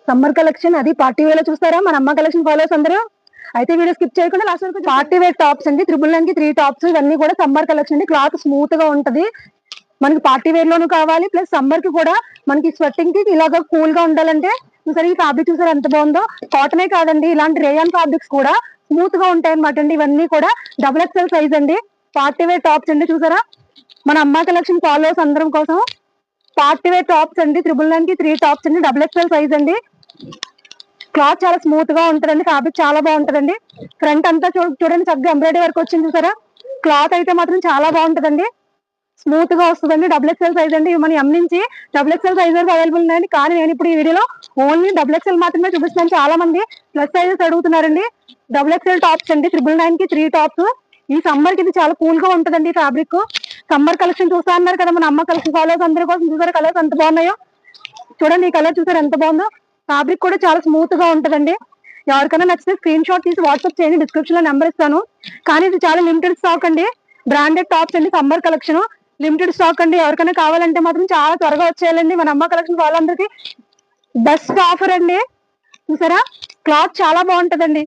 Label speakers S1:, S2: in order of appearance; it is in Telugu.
S1: సమ్మర్ కలెక్షన్ అది పార్టీ వేర్ లో చూస్తారా మన అమ్మ కలెక్షన్ ఫాలోవర్స్ అందరూ. అయితే వీడియో స్కిప్ చేయకుండా లాస్ట్ వరకు పార్టీ వేర్ టాప్స్ అండి, 999 కి 3 టాప్స్. ఇవన్నీ కూడా సమ్మర్ కలెక్షన్ అండి. క్లాత్ స్మూత్ గా ఉంటది, మనకి పార్టీ వేర్ లోను కావాలి, ప్లస్ సమ్మర్ కి కూడా మనకి స్వెట్టింగ్ కి ఇలాగా కూల్ గా ఉండాలంటే చూసారు. ఈ ఫ్యాబ్రిక్ చూసారు ఎంత బాగుందో. కాటనే కాదండి, ఇలాంటి రేయాన్ ఫ్యాబ్రిక్స్ కూడా స్మూత్ గా ఉంటాయి అనమాట అండి. ఇవన్నీ కూడా XXL సైజ్ అండి. పార్టీ వేర్ టాప్స్ అండి చూసారా, మన అమ్మ కలెక్షన్ ఫాలోవర్స్ అందరం కోసం పార్టీ వేర్ టాప్స్ అండి. 999 కి 3 టాప్స్ అండి. XXL సైజ్ అండి. క్లాత్ చాలా స్మూత్ గా ఉంటదండి, ఫ్యాబ్రిక్ చాలా బాగుంటదండి. ఫ్రంట్ అంతా చూడండి చక్కగా ఎంబ్రాయిడరీ వర్క్ వచ్చింది చూసారా. క్లాత్ అయితే మాత్రం చాలా బాగుంటదండి, స్మూత్ గా వస్తుందండి. XXL సైజ్ అండి. మన ఎం నుంచి XXL సైజ్ వరకు అవైలబుల్ ఉన్నాయండి. కానీ నేను ఇప్పుడు ఈ వీడియోలో ఓన్లీ XXL మాత్రమే చూపిస్తున్నాను. చాలా మంది ప్లస్ సైజెస్ అడుగుతున్నారండి. XXL టాప్స్ అండి, 999 కి 3 టాప్స్. ఈ సమ్మర్ కి ఇది చాలా కూల్ గా ఉంటదండి ఫ్యాబ్రిక్. సమ్మర్ కలెక్షన్ చూస్తా అన్నారు కదా మన అమ్మ కలెక్షన్ ఫాలోవర్స్ అందరి కోసం. చూసారా కలర్స్ ఎంత బాగున్నాయో, చూడండి ఈ కలర్ చూసారు ఎంత బాగుందో. ఫ్యాబ్రిక్ కూడా చాలా స్మూత్ గా ఉంటదండి. ఎవరికైనా నచ్చితే స్క్రీన్ షాట్ తీసి వాట్సాప్ చేయండి, డిస్క్రిప్షన్ లో నెంబర్ ఇస్తాను. కానీ ఇది చాలా లిమిటెడ్ స్టాక్ అండి. బ్రాండెడ్ టాప్స్ అండి, సమ్మర్ కలెక్షన్ లిమిటెడ్ స్టాక్ అండి. ఎవరికైనా కావాలంటే మాత్రం చాలా త్వరగా వచ్చేయాలండి. మన అమ్మ కలెక్షన్ వాళ్ళందరికీ బెస్ట్ ఆఫర్ అండి. చూసారా క్లాత్ చాలా బాగుంటదండి.